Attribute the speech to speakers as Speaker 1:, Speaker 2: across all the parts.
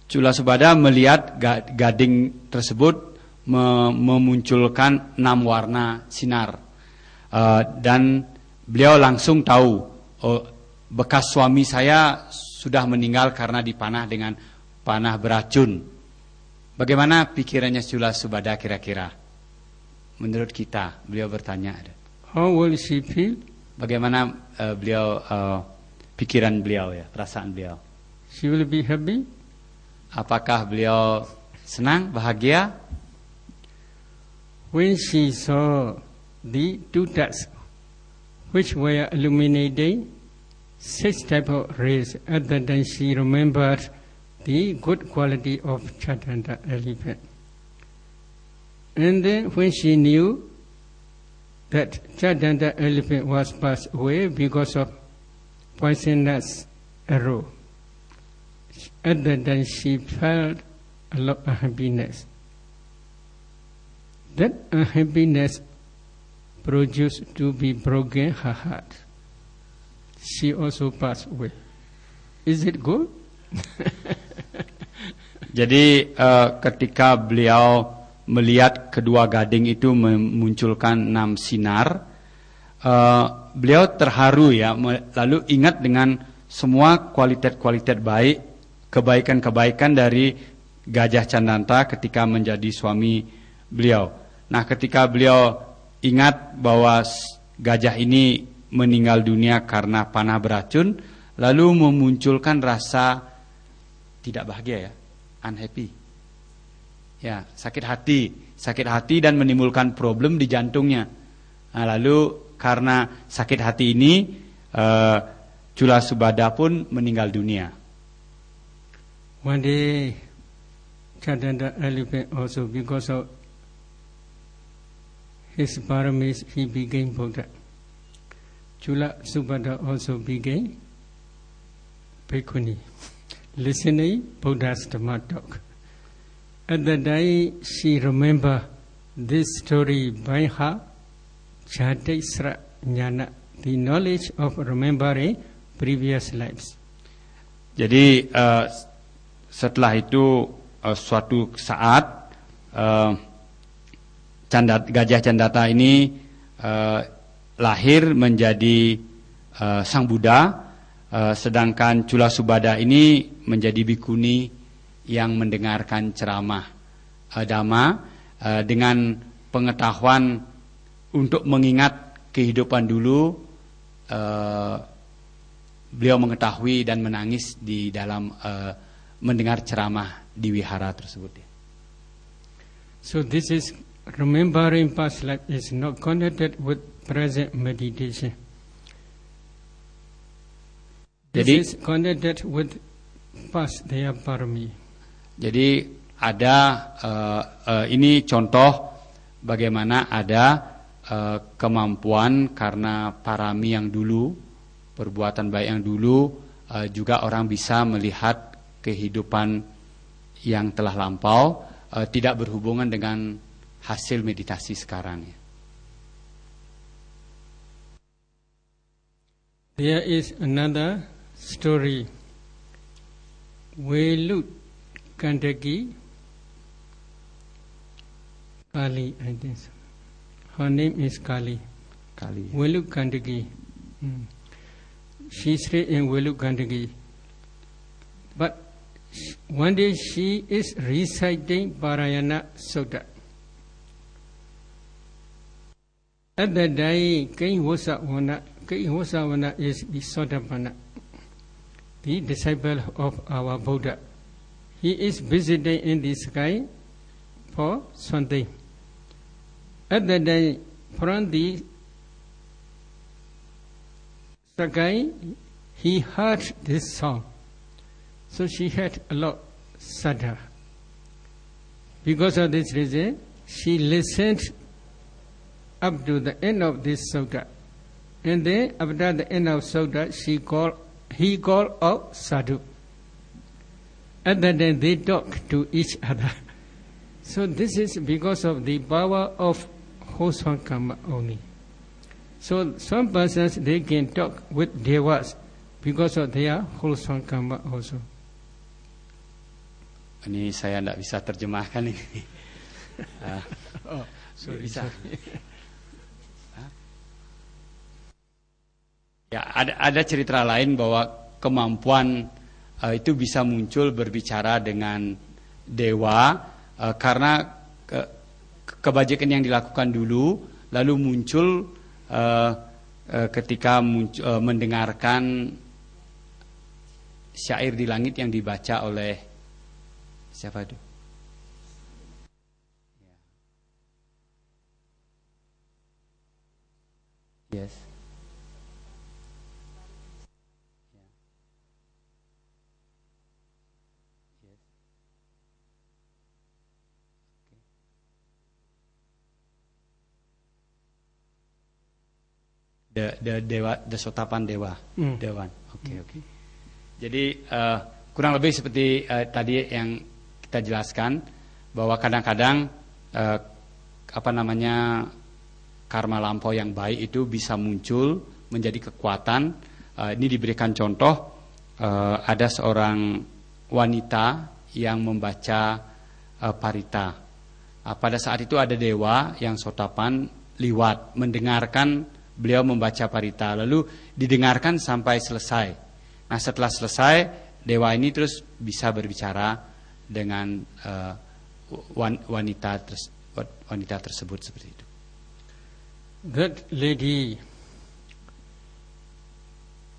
Speaker 1: Cula Subada melihat gading tersebut memunculkan 6 warna sinar, dan beliau langsung tahu, bekas suami saya sudah meninggal karena dipanah dengan panah beracun. Bagaimana pikirannya Cula Subada kira-kira? Menurut kita, beliau bertanya.
Speaker 2: How will she feel?
Speaker 1: Bagaimana pikiran beliau ya, perasaan beliau?
Speaker 2: She will be happy.
Speaker 1: Apakah beliau senang, bahagia?
Speaker 2: When she saw the 2 dots which were illuminating 6 types of rays, at that time she remembered the good quality of Jatanta elephant. And then when she knew that Jatanta elephant was passed away because of poisonous arrow, at that time she felt a lot of happiness. That unhappiness produced to be broken her heart. She also passed away. Is it good?
Speaker 1: Jadi ketika beliau melihat kedua gading itu memunculkan 6 sinar, beliau terharu ya, lalu ingat dengan semua kualitas-kualitas baik, kebaikan-kebaikan dari Gajah Candanta ketika menjadi suami beliau. Nah, ketika beliau ingat bahwa gajah ini meninggal dunia karena panah beracun, lalu memunculkan rasa tidak bahagia ya, unhappy. Ya, sakit hati dan menimbulkan problem di jantungnya. Nah, lalu karena sakit hati ini, Cula Subada pun meninggal dunia.
Speaker 2: One day, Jatanta elephant also, because of his paramis, he became Buddha. Cula Subada also became Bhikkhuni, listening Buddha's Dhamma talk. At that day, she remembered this story by her Jatisra Jnana, the knowledge of remembering previous lives.
Speaker 1: Jadi setelah itu suatu saat Gajah Candanta ini lahir menjadi Sang Buddha, sedangkan Cula Subada ini menjadi bhikkhuni yang mendengarkan ceramah Dhamma dengan pengetahuan untuk mengingat kehidupan dulu. Beliau mengetahui dan menangis di dalam mendengar ceramah di wihara tersebut.
Speaker 2: So this is remembering past life is not connected with present meditation. This is connected with past their parami.
Speaker 1: Jadi ada ini contoh bagaimana ada kemampuan karena parami yang dulu, perbuatan baik yang dulu, juga orang bisa melihat kehidupan yang telah lampau, tidak berhubungan dengan hasil meditasi sekarang ya.
Speaker 2: There is another story. Velut Gandaki Kali, I think so. Her name is Kali. Velut Gandaki. She stayed in Velut Gandaki. But one day she is reciting Parayana Sutta. At that day, Kainvosavana is the Sotapanna, the disciple of our Buddha. He is visiting in the sky for something. At that day, from the sky, he heard this song. So she had a lot of sadha. Because of this reason, she listened up to the end of this sutta. And then after the end of sutta, he called out sadhu. And then they talk to each other. So this is because of the power of wholesome karma only. So some persons, they can talk with devas because of their wholesome karma also.
Speaker 1: Ini saya tidak bisa terjemahkan ini.
Speaker 2: Oh, sorry,
Speaker 1: Bisa.
Speaker 2: sorry.
Speaker 1: Ya, ada cerita lain bahwa kemampuan itu bisa muncul berbicara dengan dewa karena kebajikan yang dilakukan dulu lalu muncul ketika mendengarkan syair di langit yang dibaca oleh siapa itu? Yes. Dewa, Sotapan Dewa, Dewan. Oke. Jadi kurang lebih seperti tadi yang kita jelaskan bahwa kadang-kadang karma lampau yang baik itu bisa muncul menjadi kekuatan. Ini diberikan contoh ada seorang wanita yang membaca parita. Pada saat itu ada dewa yang Sotapan liwat mendengarkan beliau membaca parita, lalu didengarkan sampai selesai. Nah, setelah selesai, dewa ini terus bisa berbicara dengan wanita tersebut seperti itu.
Speaker 2: That lady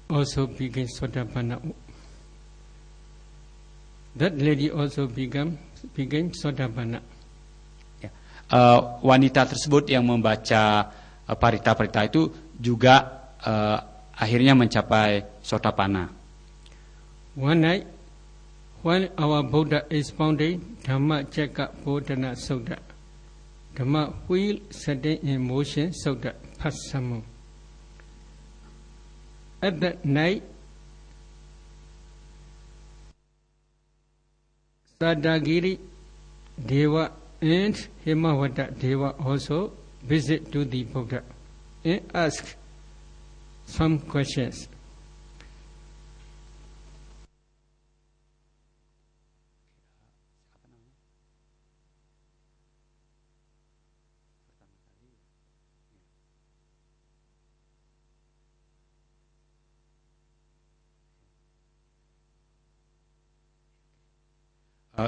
Speaker 2: also became Sotapanna. That lady also became Sotapanna.
Speaker 1: Ya. Wanita tersebut yang membaca parita-parita itu juga akhirnya mencapai Sotapanna.
Speaker 2: One night, when our Buddha expounded Dhamma Cakka Bodhana Sutta, Dhamma wheel setting in motion Sutta Passamu. At that night, Sadagiri Deva and Himawata Deva also visit to the Buddha and ask some questions.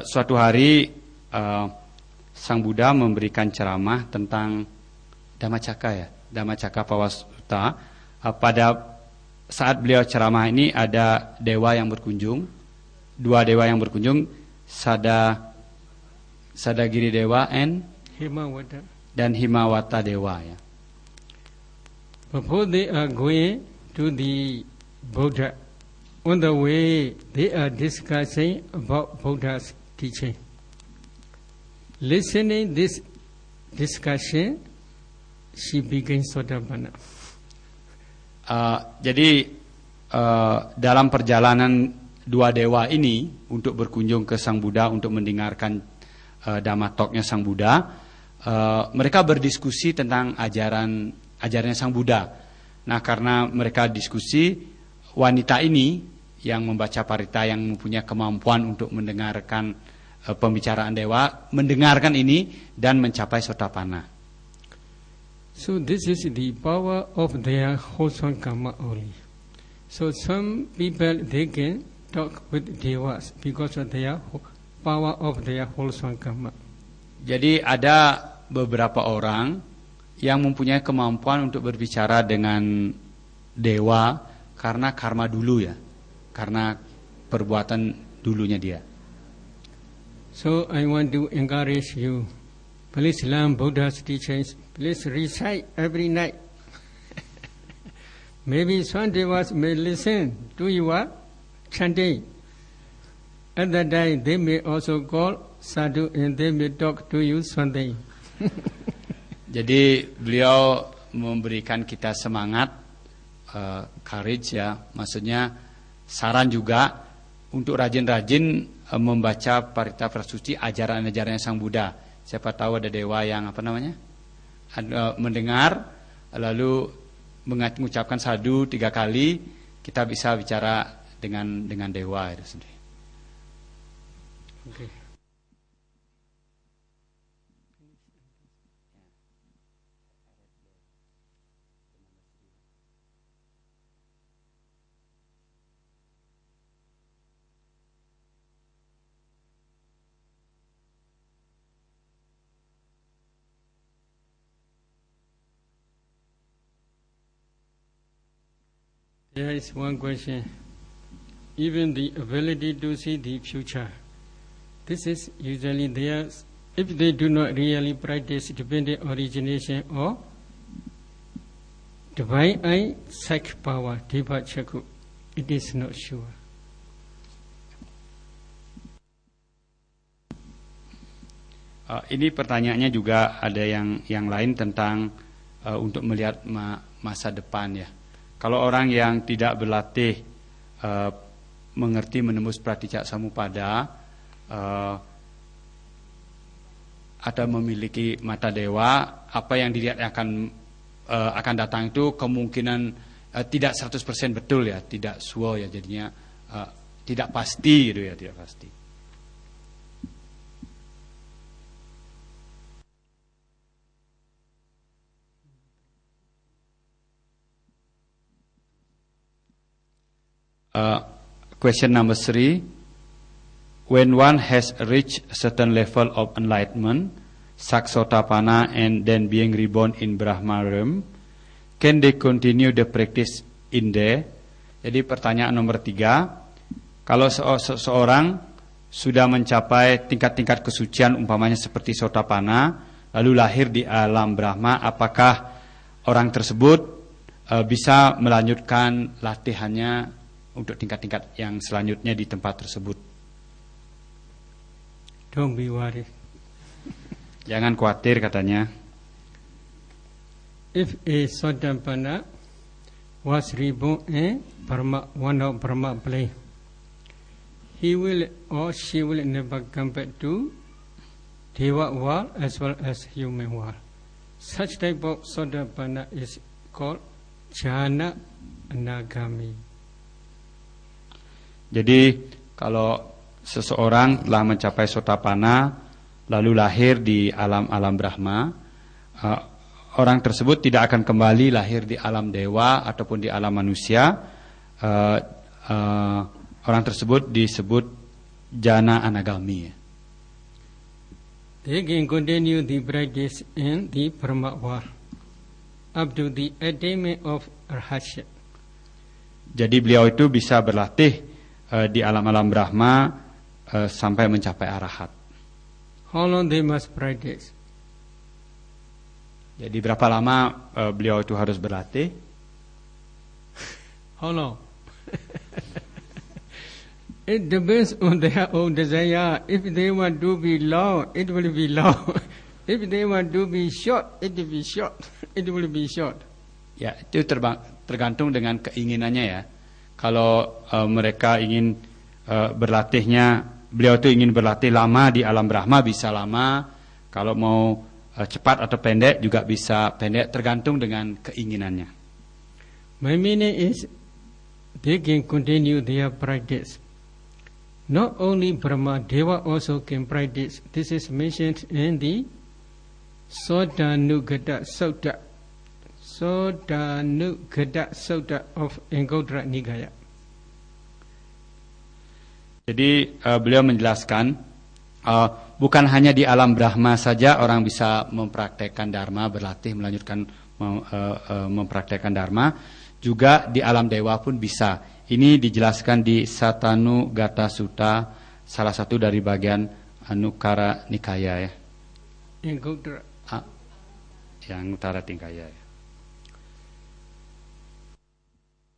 Speaker 1: Suatu hari Sang Buddha memberikan ceramah tentang Dhammacakka Pawasutta. Pada saat beliau ceramah ini ada dewa yang berkunjung, dua dewa yang berkunjung, Sadagiri Dewa dan Himawata Dewa. Ya.
Speaker 2: Before they are going to the Buddha, on the way they are discussing about Buddha's teaching. Listening this discussion, she became Sotapanna.
Speaker 1: Jadi dalam perjalanan dua dewa ini untuk berkunjung ke Sang Buddha untuk mendengarkan Dhamma Talk-nya Sang Buddha, mereka berdiskusi tentang ajarannya Sang Buddha. Nah, karena mereka diskusi, wanita ini yang membaca parita yang mempunyai kemampuan untuk mendengarkan pembicaraan dewa, mendengarkan ini dan mencapai Sotapanna.
Speaker 2: So this is the power of their wholesome karma only. So some people they can talk with devas because of their power of their wholesome karma.
Speaker 1: Jadi ada beberapa orang yang mempunyai kemampuan untuk berbicara dengan dewa karena karma dulu ya, karena perbuatan dulunya dia.
Speaker 2: So I want to encourage you, please learn Buddha's teachings, please recite every night. Maybe some devas may listen to your chanting. At that time they may also call sadhu and they may talk to you something.
Speaker 1: Jadi beliau memberikan kita semangat, courage ya, maksudnya saran juga untuk rajin-rajin membaca parita prasuci ajaran-ajarannya Sang Buddha. Siapa tahu ada dewa yang mendengar lalu mengucapkan sadhu 3 kali, kita bisa bicara dengan dewa itu sendiri.
Speaker 2: Okay. There is one question. Even the ability to see the future. This is usually theirs if they do not really practice dependent origination or divine eye, psychic power, deva chakku. It is not sure.
Speaker 1: Ini pertanyaannya juga ada yang lain tentang untuk melihat masa depan ya. Kalau orang yang tidak berlatih mengerti menembus pratitya samupada atau memiliki mata dewa, apa yang dilihat akan datang itu kemungkinan tidak 100% betul ya, tidak sure ya, jadinya tidak pasti gitu ya, tidak pasti. Question number 3. When one has reached a certain level of enlightenment, Saksotapana, and then being reborn in Brahma realm, can they continue the practice in there? Jadi pertanyaan nomor 3, kalau seseorang sudah mencapai tingkat-tingkat kesucian umpamanya seperti Sotapana, lalu lahir di alam Brahma, apakah orang tersebut bisa melanjutkan latihannya untuk tingkat-tingkat yang selanjutnya di tempat tersebut?
Speaker 2: Don't be worried.
Speaker 1: Jangan khawatir katanya.
Speaker 2: If a Sotapanna was reborn in Brahma, one of Brahma plane, he will or she will never come back to Deva world as well as human world. Such type of Sotapanna is called Jhana Anagami.
Speaker 1: Jadi kalau seseorang telah mencapai Sotapanna lalu lahir di alam Brahma, orang tersebut tidak akan kembali lahir di alam dewa ataupun di alam manusia. Orang tersebut disebut Jhana Anagami.
Speaker 2: They can continue the practice in the Brahma world up to the attainment of Arhatya.
Speaker 1: Jadi beliau itu bisa berlatih di alam-alam Brahma sampai mencapai arahat.
Speaker 2: How long they must practice?
Speaker 1: Jadi berapa lama beliau itu harus berlatih?
Speaker 2: How long? It depends on their own desire. If they want to be long, it will be long. If they want to be short, it will be short. It will be short.
Speaker 1: Ya, itu tergantung dengan keinginannya ya. Kalau mereka ingin berlatihnya, beliau itu ingin berlatih lama di alam Brahma bisa lama. Kalau mau cepat atau pendek juga bisa pendek, tergantung dengan keinginannya.
Speaker 2: My meaning is they can continue their practice. Not only Brahma, Deva also can practice. This is mentioned in the Sotanugata Sutta. Sotanugata Sutta of Anguttara Nikaya. Jadi
Speaker 1: beliau menjelaskan bukan hanya di alam Brahma saja orang bisa mempraktekkan Dharma, berlatih melanjutkan mempraktekkan Dharma, juga di alam dewa pun bisa. Ini dijelaskan di Satanugata Sutta, salah satu dari bagian Anguttara Nikaya ya. Yang Anguttara Nikaya ya.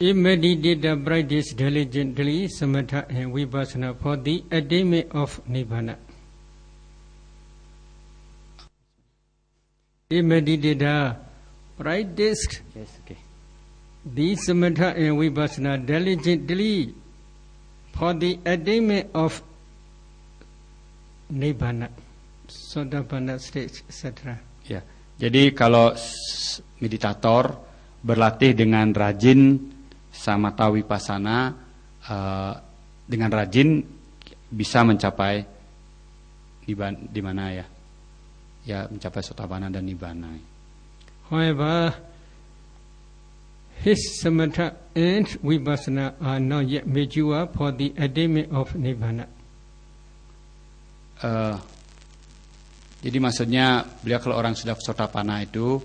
Speaker 2: If meditator practice diligently samatha and vipassana for the attainment of nibbana. If meditator practice the samatha and vipassana diligently for the attainment of nibbana, sotapanna stage, etc.
Speaker 1: Ya, jadi kalau meditator berlatih dengan rajin samatha vipassana, dengan rajin bisa mencapai di mana ya? Ya, mencapai sotapanna dan nibbana.
Speaker 2: However, his samatha and vipassana are not yet mature for the attainment of nibbana.
Speaker 1: Jadi maksudnya beliau kalau orang sudah sotapanna itu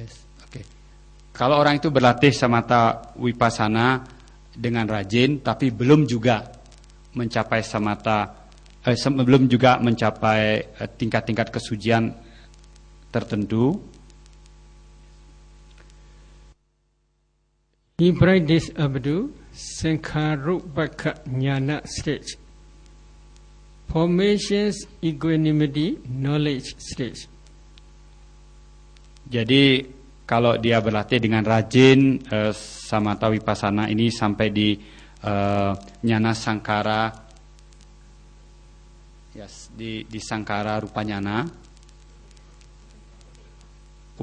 Speaker 2: Yes.
Speaker 1: Oke. Kalau orang itu berlatih samatha wipasana dengan rajin, tapi belum juga mencapai belum juga mencapai tingkat-tingkat kesucian tertentu,
Speaker 2: he practice up to Sankharupaka Jnana stage, formations, equanimity, knowledge stage.
Speaker 1: Jadi kalau dia berlatih dengan rajin samatha wipasana ini sampai di Jnana Sankara, yes, di Sankara Rupa Jnana,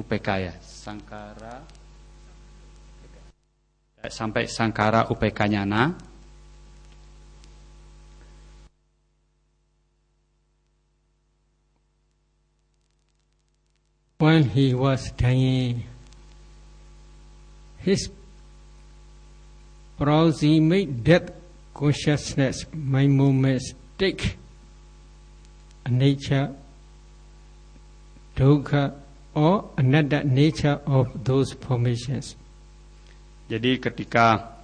Speaker 1: UPK ya, Sankara, sampai Sankara UPK Jnana,
Speaker 2: while he was dying, his proximate death consciousness, my moments, take a nature, dukkha, or another nature of those formations.
Speaker 1: Jadi ketika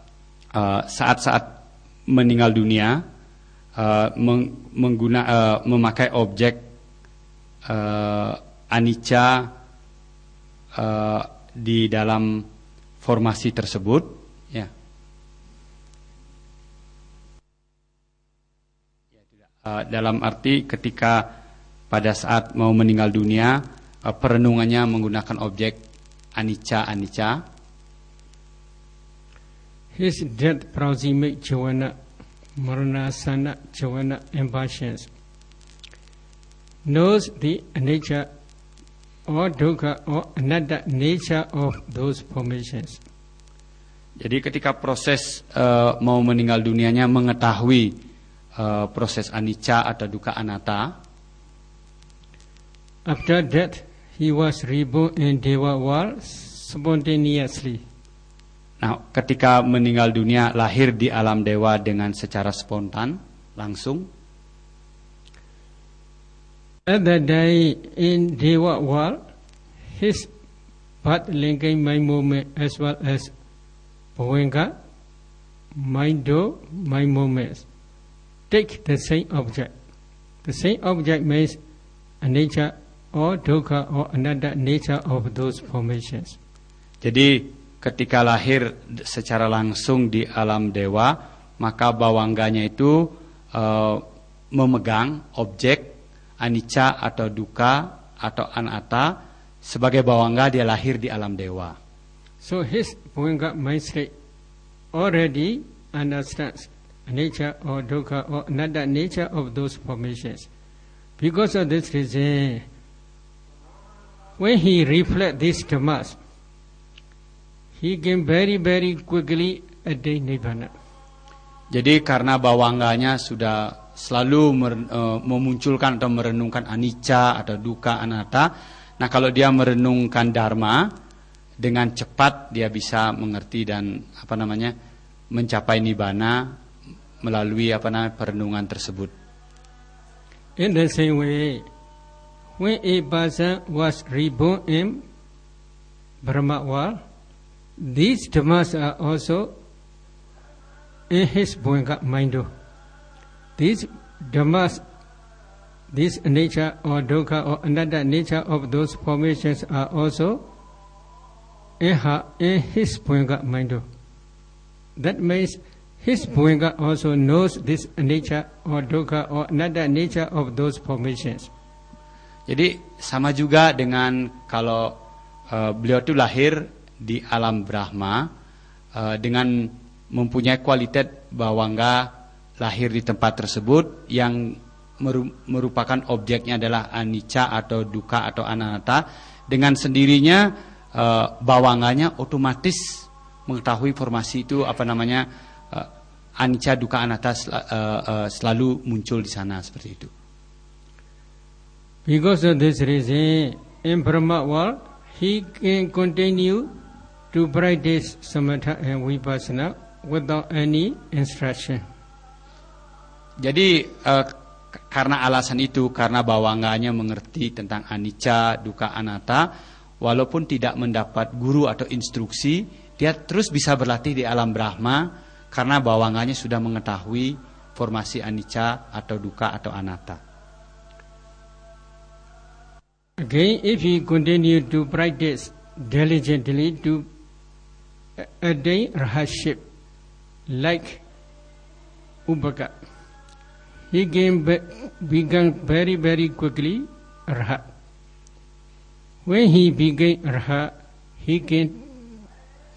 Speaker 1: saat-saat meninggal dunia memakai objek anicca di dalam formasi tersebut, ya. Dalam arti ketika pada saat mau meninggal dunia perenungannya menggunakan objek anicca.
Speaker 2: His death proximate jhana, maranasana jhana impulsions, knows the nature or dukkha or another nature of those formations.
Speaker 1: Jadi ketika proses mau meninggal dunianya mengetahui proses anicca atau dukkha anatta.
Speaker 2: After that, he was reborn in Deva world spontaneously.
Speaker 1: Nah, ketika meninggal dunia lahir di alam dewa dengan secara spontan, langsung.
Speaker 2: At that day in Deva world, his birth linking my movement as well as Bhavinga, Mindo, my movements, take the same object. The same object means a nature or dukkha or another nature of those formations.
Speaker 1: Jadi ketika lahir secara langsung di alam dewa, maka bawangganya itu memegang objek anicca atau dukkha atau anatta. Sebagai bawangga dia lahir di alam dewa.
Speaker 2: So his Bhavinga mind state already understands nature or dukkha or another nature of those formations. Because of this reason, when he reflects these dhammas, he can very quickly attain nibbana.
Speaker 1: Jadi karena bawangganya sudah selalu memunculkan atau merenungkan anicca atau dukkha anatta, nah kalau dia merenungkan dharma dengan cepat dia bisa mengerti dan mencapai nibbana melalui perenungan tersebut.
Speaker 2: In the same way, when a person was reborn in Brahma world, these dhammas are also in his Bhavinga mind. These dhammas, this nature or dukkha or another nature of those formations are also in his Bhavinga mind. That means his Bhavinga also knows this nature or dukkha or another nature of those formations.
Speaker 1: Jadi sama juga dengan kalau beliau itu lahir di alam Brahma dengan mempunyai kualitas bawangga lahir di tempat tersebut yang merupakan objeknya anatta anicca atau dukkha atau anatta, dengan sendirinya bawangganya otomatis mengetahui formasi itu anicca dukkha anatta selalu muncul di sana seperti itu.
Speaker 2: Because of this reason, in Brahma world, he can continue to practice samatha and vipassana without any instruction.
Speaker 1: Jadi karena alasan itu, karena bawangganya mengerti tentang anicca dukkha anatta, walaupun tidak mendapat guru atau instruksi, dia terus bisa berlatih di alam Brahma karena bawangannya sudah mengetahui formasi anicca atau dukkha atau anatta.
Speaker 2: Again, if he continue to practice diligently to attain arhatship, like Upaka, he can become very, very quickly arhat. When he became arhat, he can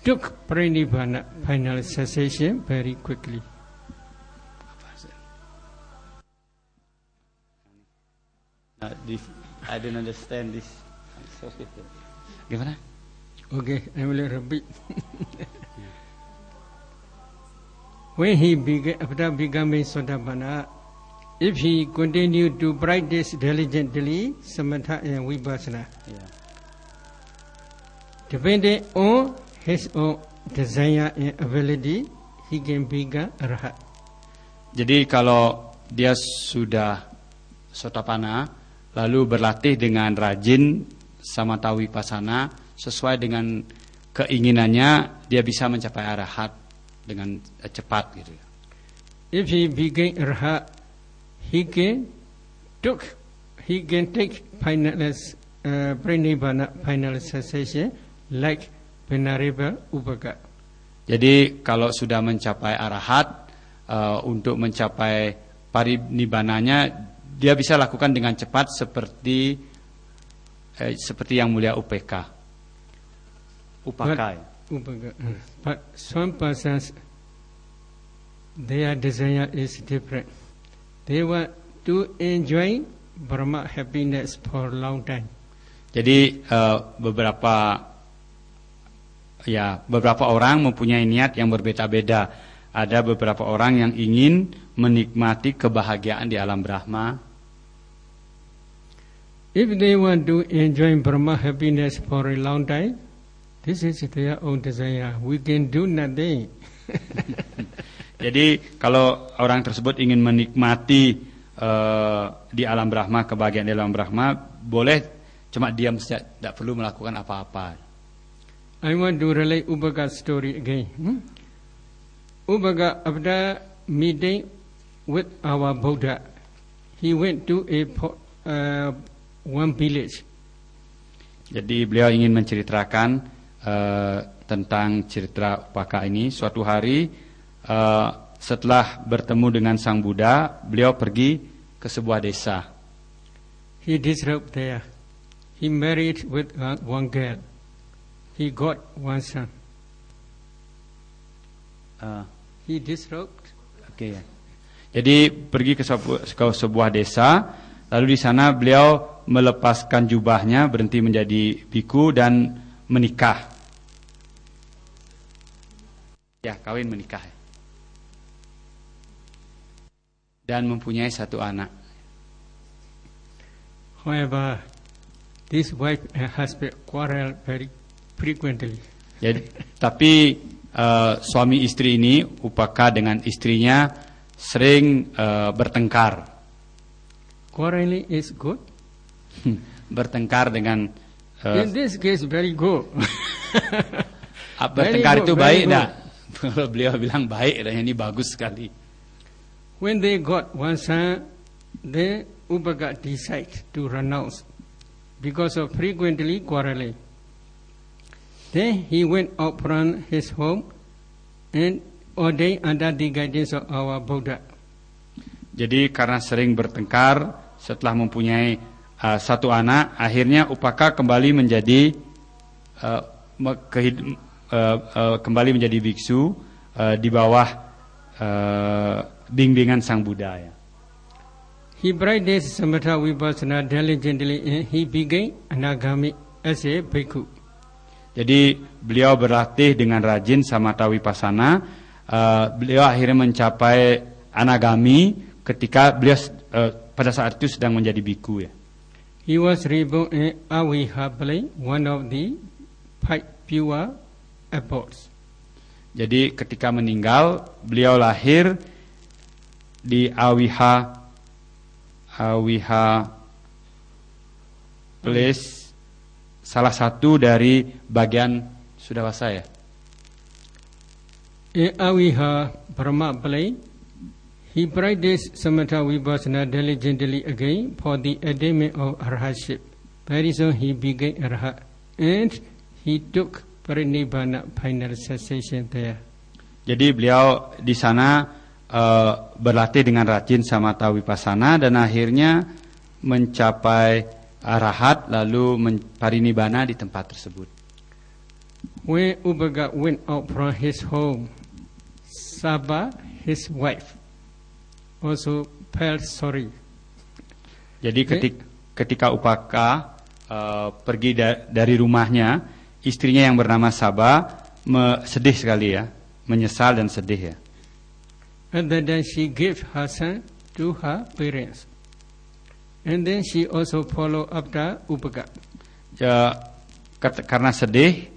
Speaker 2: took pranibhana, final cessation, very quickly.
Speaker 1: I don't understand this. Gimana?
Speaker 2: Okay, I will repeat. When he began, after becoming Sotapanna, if he continued to practice diligently samatha and vipassana, depending on his own desire and ability, he can become arhat.
Speaker 1: Jadi kalau dia sudah Sotapanna, lalu berlatih dengan rajin samatha vipassana sesuai dengan keinginannya, dia bisa mencapai arahat dengan cepat gitu.
Speaker 2: If he became arhat, he can take pranibhana, final cessation, like Venerable Upaka.
Speaker 1: Jadi kalau sudah mencapai arahat, untuk mencapai parinibbananya dia bisa lakukan dengan cepat seperti yang mulia Upaka.
Speaker 2: Upaka. But some persons, their desire is different. They want to enjoy Brahma happiness for a long time. Jadi
Speaker 1: beberapa orang mempunyai niat yang berbeda-beda. Ada beberapa orang yang ingin menikmati kebahagiaan di alam Brahma.
Speaker 2: If they want to enjoy Brahma happiness for a long time, this is their own desire. We can do nothing.
Speaker 1: Jadi kalau orang tersebut ingin menikmati di alam Brahma, kebahagiaan di alam Brahma, boleh cuma diam saja, tidak perlu melakukan apa-apa.
Speaker 2: I want to relate Upaka's story again. Upaka, after meeting with our Buddha, he went to one village.
Speaker 1: Jadi beliau ingin menceritakan tentang cerita Upaka ini. Suatu hari setelah bertemu dengan Sang Buddha, beliau pergi ke sebuah desa.
Speaker 2: He disrobed there. He married with one girl. He got one son. He disrobed.
Speaker 1: Okay. Jadi pergi ke sebuah desa, lalu di sana beliau melepaskan jubahnya, berhenti menjadi biku dan menikah. Ya, kawin menikah. Dan mempunyai satu anak.
Speaker 2: However, this wife and husband quarrel very frequently.
Speaker 1: Jadi, tapi suami istri ini, Upaka dengan istrinya sering bertengkar.
Speaker 2: Quarreling is good.
Speaker 1: Bertengkar dengan
Speaker 2: in this case very good.
Speaker 1: Bertengkar itu baik tak? Kalau beliau bilang baik, dan ini bagus sekali.
Speaker 2: When they got one son, then Upaka decide to renounce because of frequently quarreling. Then he went out from his home and ordained under the guidance of our Buddha.
Speaker 1: Jadi karena sering bertengkar, setelah mempunyai satu anak, akhirnya Upaka kembali menjadi kembali menjadi biksu di bawah bimbingan Sang Buddha. Ya.
Speaker 2: He practiced samatha vipassana diligently and he became anagami as a bhikkhu.
Speaker 1: Jadi beliau berlatih dengan rajin samatha vipassana. Beliau akhirnya mencapai anagami ketika beliau pada saat itu sedang menjadi biku. Ya.
Speaker 2: He was reborn in Avihabali, one of the 5 pure abodes.
Speaker 1: Jadi ketika meninggal, beliau lahir di Aviha place salah satu dari bagian Sudawasa ya.
Speaker 2: Awiha Brahma Play, he practiced Samatha Vipassana diligently again for the attainment of arhatship. Very soon he became arhat, and he took Parinibbana final cessation there.
Speaker 1: Jadi beliau di sana berlatih dengan rajin Samatha Vipassana dan akhirnya mencapai arahat lalu parinibbana di tempat tersebut.
Speaker 2: When Ubaga went out from his home, Saba, his wife, also felt sorry.
Speaker 1: Jadi ketika Upaka pergi dari rumahnya, istrinya yang bernama Saba sedih sekali ya, menyesal dan sedih ya.
Speaker 2: And then she gave her son to her parents. And then she also followed after Ubaga.
Speaker 1: Ya, karena sedih,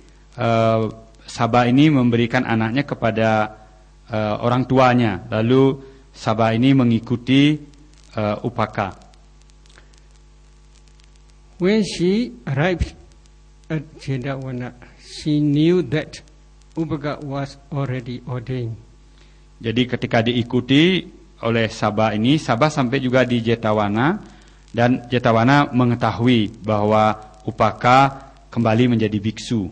Speaker 1: Saba ini memberikan anaknya kepada orang tuanya. Lalu Saba ini mengikuti Upaka.
Speaker 2: When she arrived at Jetavana, she knew that Ubaga was already ordained.
Speaker 1: Jadi ketika diikuti oleh Saba ini, Saba sampai juga di Jetavana dan Jetavana mengetahui bahwa Upaka kembali menjadi biksu.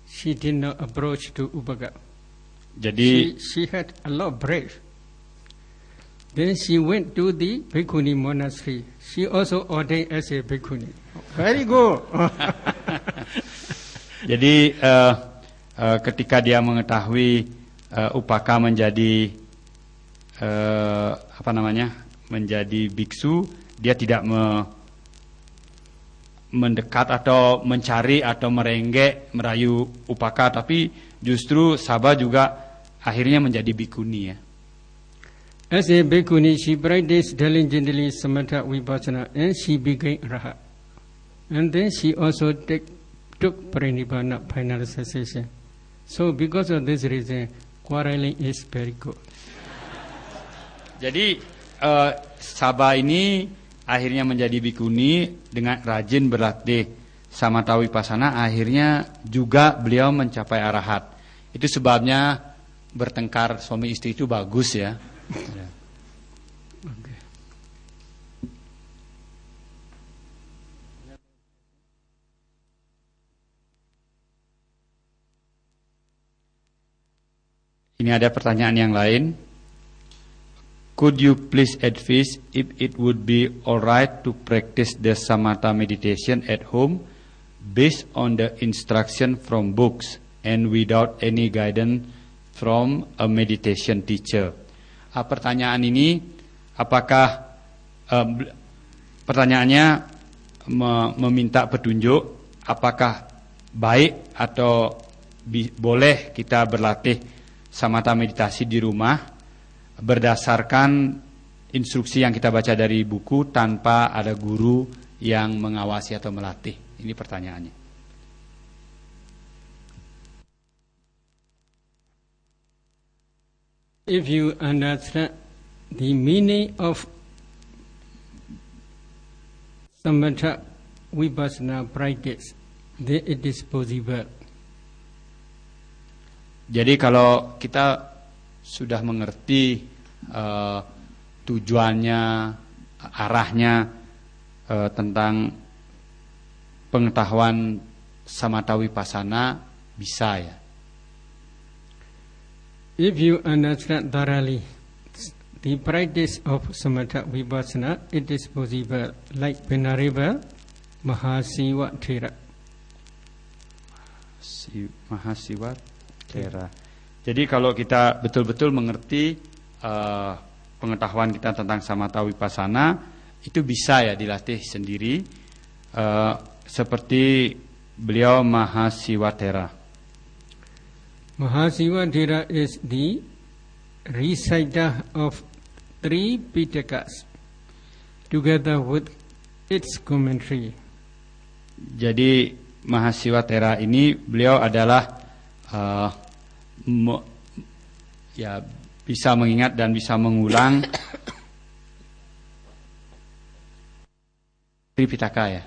Speaker 2: She did not approach to Ubaga.
Speaker 1: Jadi
Speaker 2: she had a lot of brave. Then she went to the Bhikkhuni monastery. She also ordained as a Bhikkhuni. Very good.
Speaker 1: Jadi ketika dia mengetahui Upaka menjadi menjadi biksu, dia tidak mendekat atau mencari atau merenggek merayu Upaka, tapi justru Saba juga akhirnya menjadi bhikkhuni ya.
Speaker 2: As a bhikkhuni, she practiced diligently Samatha Vipassana and she became Rahat. And then she also took Parinibbana final cessation. So because of this reason, quarreling is very good.
Speaker 1: Jadi Saba ini akhirnya menjadi bhikkhuni dengan rajin berlatih Samatha Vipassana, akhirnya juga beliau mencapai arahat. Itu sebabnya bertengkar suami istri itu bagus ya.
Speaker 2: Okay.
Speaker 1: Ini ada pertanyaan yang lain. Could you please advise if it would be alright to practice the Samatha meditation at home based on the instruction from books and without any guidance from a meditation teacher? Pertanyaan ini, apakah pertanyaannya meminta petunjuk, apakah baik atau boleh kita berlatih Samatha meditasi di rumah berdasarkan instruksi yang kita baca dari buku tanpa ada guru yang mengawasi atau melatih? Ini pertanyaannya.
Speaker 2: If you understand the meaning of Samatha Vipassana practice, then it is possible.
Speaker 1: Jadi kalau kita sudah mengerti tujuannya, arahnya tentang pengetahuan Samatha Vipassana, bisa ya.
Speaker 2: If you understand thoroughly the practice of Samatha Vipassana, it is possible, like Venerable Mahasiva Thera.
Speaker 1: Mahasiva Thera. Jadi kalau kita betul-betul mengerti pengetahuan kita tentang Samatha Vipassana, itu bisa ya dilatih sendiri, seperti beliau Mahasiva Thera.
Speaker 2: Mahasiva Thera is the reciter of 3 Pitakas together with its commentary. Jadi
Speaker 1: Mahasiva Thera ini beliau adalah bisa mengingat dan bisa mengulang Tripitaka ya.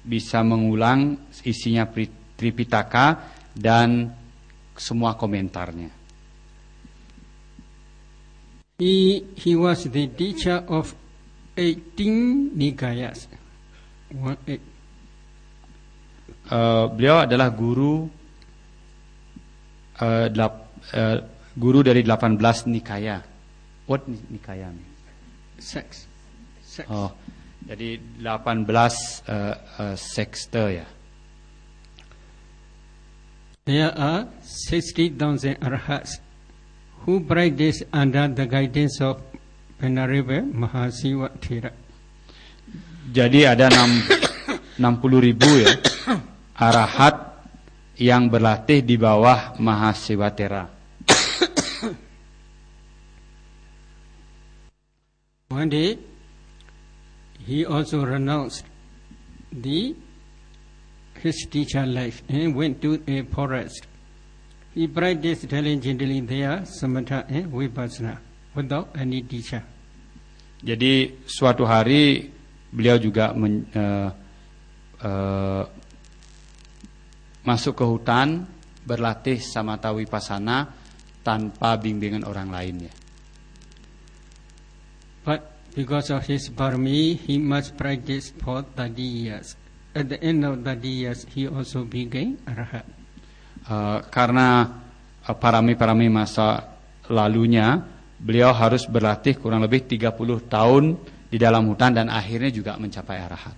Speaker 1: bisa mengulang isinya Tripitaka dan semua komentarnya.
Speaker 2: He was the teacher of 18 Nikayas.
Speaker 1: Beliau adalah guru guru dari 18 Nikaya. What Nikaya?
Speaker 2: Sex.
Speaker 1: Oh, jadi 18 sekte ya.
Speaker 2: There are 60,000 arhats who practice under the guidance of Venerable Mahasiva Thera.
Speaker 1: Jadi ada 60.000 ya arahat yang berlatih di bawah Mahasiva Thera.
Speaker 2: One day, he also renounced his teacher life and went to a forest. He practiced diligently there, samatha and vipassana, without any teacher.
Speaker 1: Jadi suatu hari beliau juga masuk ke hutan, berlatih samatha vipassana tanpa bimbingan orang lain ya.
Speaker 2: But because of his parami, he must practice for 30 years. At the end of 30 years, he also became arhat.
Speaker 1: Karena parami-parami masa lalunya, beliau harus berlatih kurang lebih 30 tahun di dalam hutan dan akhirnya juga mencapai arahat.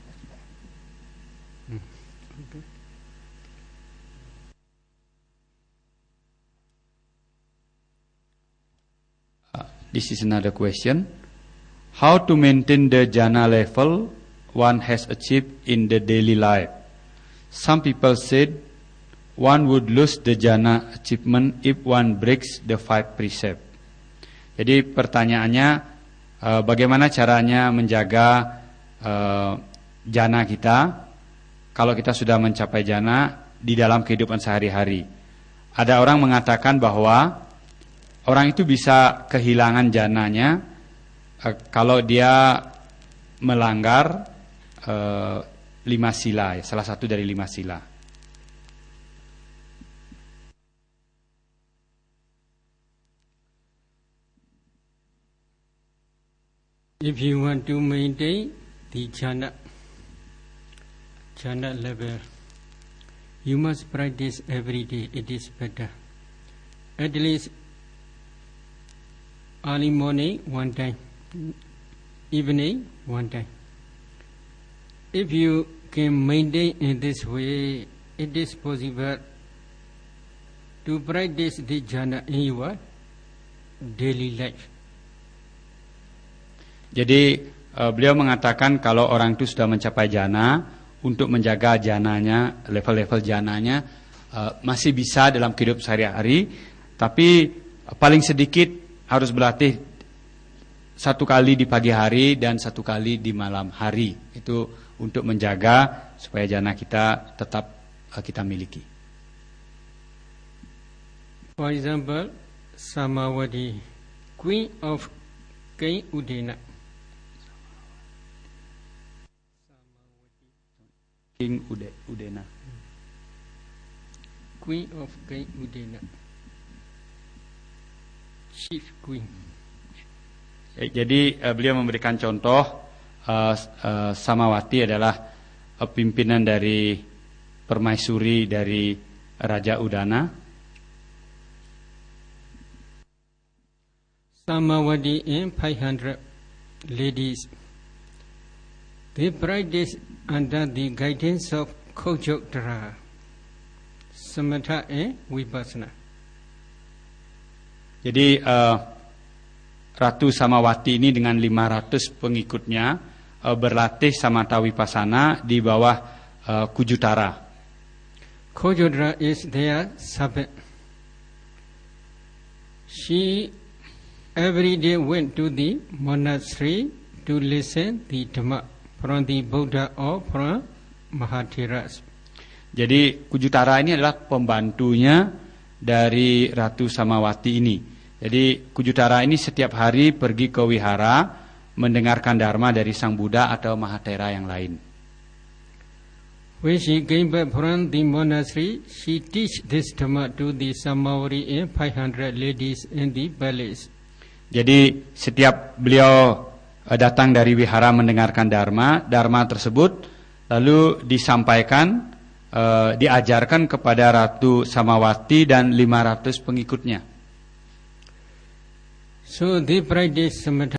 Speaker 1: This is another question. How to maintain the jhana level one has achieved in the daily life? Some people said one would lose the jhana achievement if one breaks the 5 precepts. Jadi pertanyaannya, bagaimana caranya menjaga jhana kita kalau kita sudah mencapai jhana di dalam kehidupan sehari-hari? Ada orang mengatakan bahwa orang itu bisa kehilangan jhananya kalau dia melanggar 5 sila, ya, salah satu dari 5 sila.
Speaker 2: If you want to maintain the jhana level, you must practice every day. It is better. At least early morning 1 time, evening 1 time. If you can maintain in this way, it is possible to practice the jhana in your daily life.
Speaker 1: Jadi beliau mengatakan kalau orang itu sudah mencapai jhana, untuk menjaga jhananya, level-level jhananya masih bisa dalam kehidupan sehari-hari, tapi paling sedikit harus berlatih 1 kali di pagi hari dan 1 kali di malam hari. Itu untuk menjaga supaya jhana kita tetap kita miliki.
Speaker 2: For example, Samawati, Queen of Kai Udena.
Speaker 1: King Udena.
Speaker 2: Queen of Kai Udena. Chief Queen.
Speaker 1: Jadi beliau memberikan contoh Samawati adalah pimpinan dari permaisuri dari Raja Udana.
Speaker 2: Samawati and 500 ladies, they practice under the guidance of Khojodhara, Samatha and Vipassana.
Speaker 1: Jadi Ratu Samawati ini dengan 500 pengikutnya berlatih samatha vipassana di bawah Khojodhara.
Speaker 2: Khojodhara is their servant. She every day went to the monastery to listen the Dhamma from the Buddha or from Mahatheras.
Speaker 1: Jadi Khojodhara ini adalah pembantunya dari Ratu Samawati ini. Jadi Khojodhara ini setiap hari pergi ke wihara mendengarkan dharma dari Sang Buddha atau Mahathera yang lain.
Speaker 2: When she came back from the monastery, she teach this Dhamma to the Samawari and 500 ladies in the palace.
Speaker 1: Jadi setiap beliau datang dari wihara mendengarkan dharma tersebut lalu disampaikan, diajarkan kepada Ratu Samawati dan 500 pengikutnya.
Speaker 2: So they practice samatha